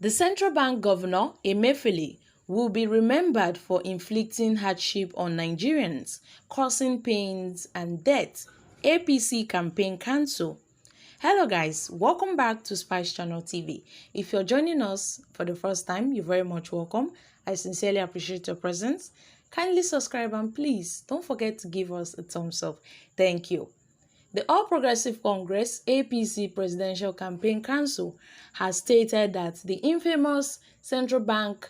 The central bank governor, Emefiele, will be remembered for inflicting hardship on Nigerians, causing pains and death. APC campaign cancel. Hello guys, welcome back to Spice Channel TV. If you're joining us for the first time, you're very much welcome. I sincerely appreciate your presence. Kindly subscribe and please don't forget to give us a thumbs up. Thank you. The All Progressive Congress APC Presidential Campaign Council has stated that the infamous Central Bank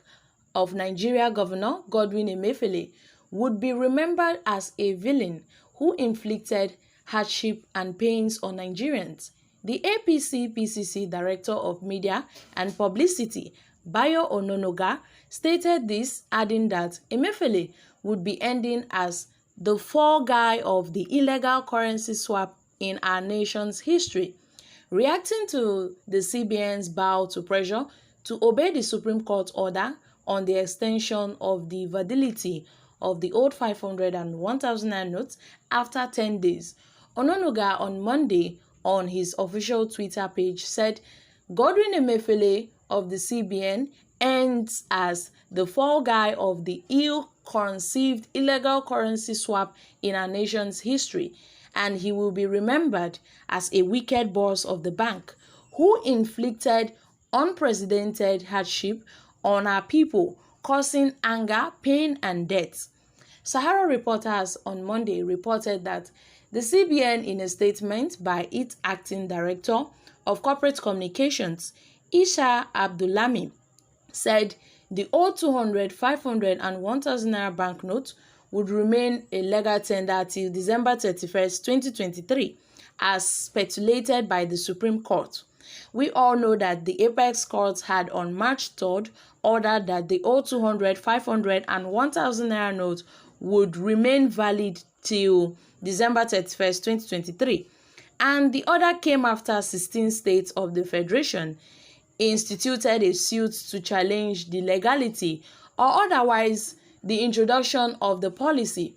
of Nigeria Governor Godwin Emefiele would be remembered as a villain who inflicted hardship and pains on Nigerians. The APC PCC Director of Media and Publicity, Bayo Ononoga, stated this, adding that Emefiele would be ending as the fall guy of the illegal currency swap in our nation's history. Reacting to the CBN's bow to pressure to obey the Supreme Court order on the extension of the validity of the old 500 and 1,000 naira notes after 10 days, Ononoga on Monday on his official Twitter page said Godwin Emefiele of the CBN ends as the fall guy of the ill-conceived illegal currency swap in our nation's history, and he will be remembered as a wicked boss of the bank who inflicted unprecedented hardship on our people, causing anger, pain, and death. Sahara reporters on Monday reported that the CBN, in a statement by its acting director of corporate communications, Isha Abdulami, said the old 200, 500, and 1,000 naira banknotes would remain a legal tender till December 31st, 2023, as speculated by the Supreme Court. We all know that the Apex Court had on March 3rd ordered that the old 200, 500, and 1,000 naira notes would remain valid till December 31st, 2023. And the order came after 16 states of the Federation instituted a suit to challenge the legality or otherwise the introduction of the policy.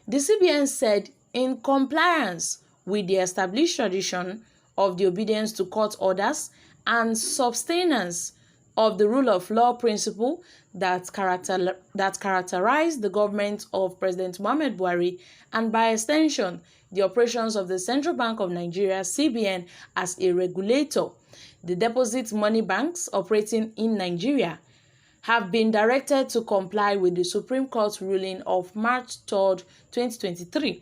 The CBN said, in compliance with the established tradition of the obedience to court orders and sustenance of the rule of law principle that characterized the government of President Muhammadu Buhari, and by extension the operations of the Central Bank of Nigeria (CBN) as a regulator, the deposit money banks operating in Nigeria have been directed to comply with the Supreme Court ruling of March 3rd, 2023.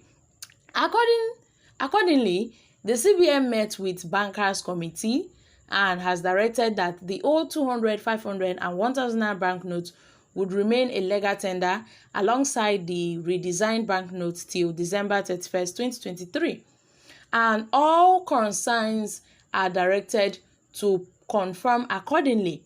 Accordingly, the CBN met with Bankers Committee and has directed that the old 200, 500, and 1,000 naira banknotes would remain a legal tender alongside the redesigned banknotes till December 31st, 2023. And all concerns are directed to confirm accordingly.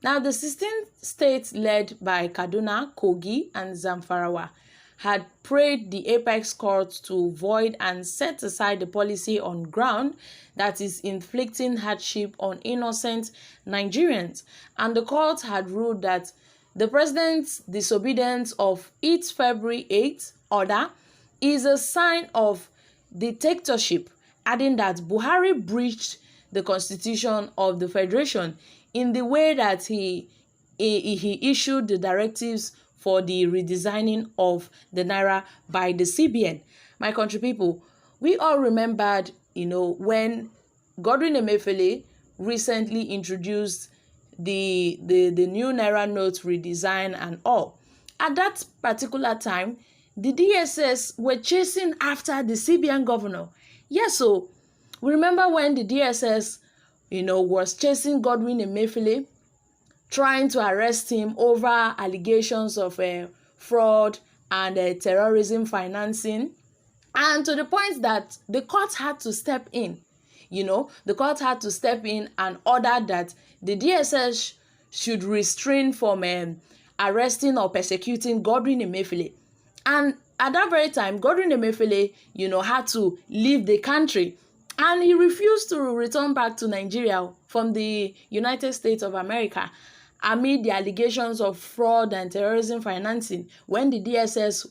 Now, the 16 states led by Kaduna, Kogi, and Zamfara had prayed the Apex Court to void and set aside the policy on ground that is inflicting hardship on innocent Nigerians, and the court had ruled that the president's disobedience of its February 8th order is a sign of dictatorship, adding that Buhari breached the Constitution of the Federation in the way that he issued the directives for the redesigning of the Naira by the CBN. My country people, we all remembered, when Godwin Emefiele recently introduced the new Naira note redesign and all. At that particular time, the DSS were chasing after the CBN governor. Yes, so we remember when the DSS, was chasing Godwin Emefiele, trying to arrest him over allegations of fraud and terrorism financing, and to the point that the court had to step in. The court had to step in and order that the DSS should restrain from arresting or persecuting Godwin Emefiele. And at that very time, Godwin Emefiele, had to leave the country, and he refused to return back to Nigeria from the United States of America amid the allegations of fraud and terrorism financing when the DSS,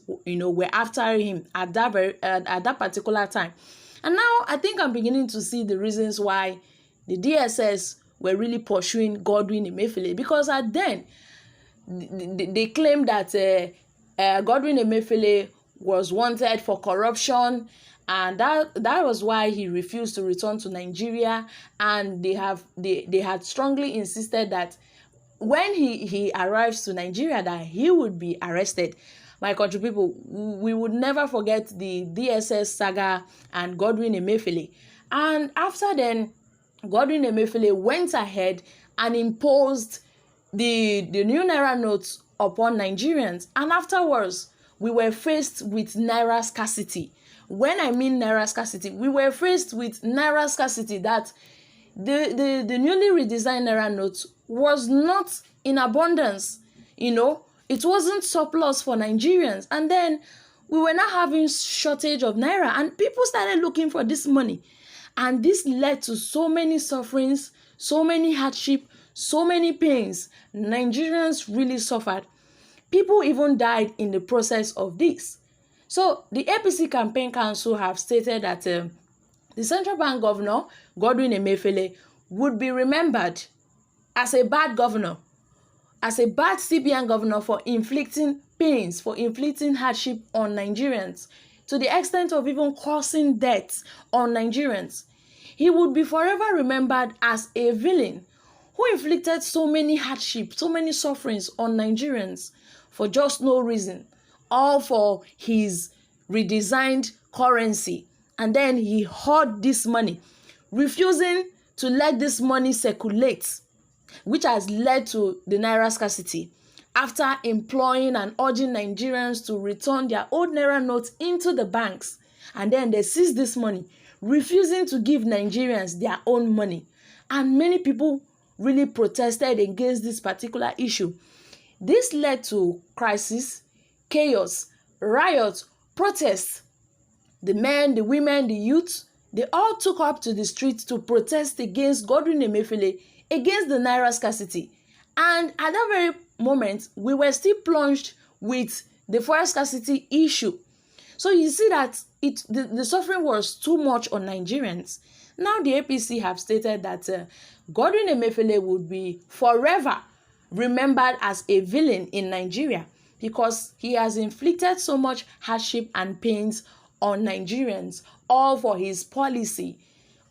were after him at that particular time. And now I think I'm beginning to see the reasons why the DSS were really pursuing Godwin Emefiele, because at then they claimed that Godwin Emefiele was wanted for corruption, and that was why he refused to return to Nigeria. And they had strongly insisted that when he arrives to Nigeria, that he would be arrested. My country people, we would never forget the DSS saga and Godwin Emefiele. And after then, Godwin Emefiele went ahead and imposed the new Naira notes upon Nigerians. And afterwards, we were faced with Naira scarcity. When I mean Naira scarcity, we were faced with Naira scarcity, that the newly redesigned Naira notes was not in abundance. It wasn't surplus for Nigerians. And then we were not having shortage of Naira, and people started looking for this money. And this led to so many sufferings, so many hardship, so many pains. Nigerians really suffered. People even died in the process of this. So the APC Campaign Council have stated that the Central Bank Governor, Godwin Emefiele, would be remembered as a bad governor, as a bad CBN governor, for inflicting pains, for inflicting hardship on Nigerians, to the extent of even causing death on Nigerians. He would be forever remembered as a villain who inflicted so many hardships, so many sufferings on Nigerians for just no reason, all for his redesigned currency. And then he hoarded this money, refusing to let this money circulate, which has led to the Naira scarcity. After employing and urging Nigerians to return their old Naira notes into the banks, and then they seized this money, refusing to give Nigerians their own money. And many people really protested against this particular issue. This led to crisis, chaos, riots, protests. The men, the women, the youth, they all took up to the streets to protest against Godwin Emefiele, against the Naira scarcity. And at that very moment, we were still plunged with the fuel scarcity issue. So you see that the suffering was too much on Nigerians. Now the APC have stated that Godwin Emefiele would be forever remembered as a villain in Nigeria, because he has inflicted so much hardship and pains on Nigerians, all for his policy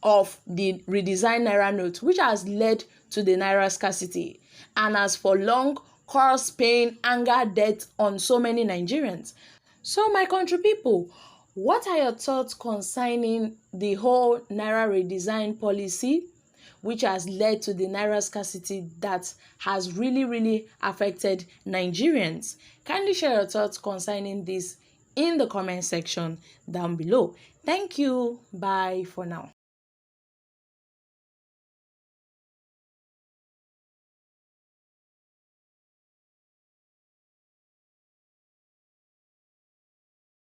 of the redesigned Naira note, which has led to the Naira scarcity, and has for long caused pain, anger, death on so many Nigerians. So my country people, what are your thoughts concerning the whole Naira redesign policy, which has led to the Naira scarcity that has really affected Nigerians? Kindly share your thoughts concerning this in the comment section down below. Thank you. Bye for now.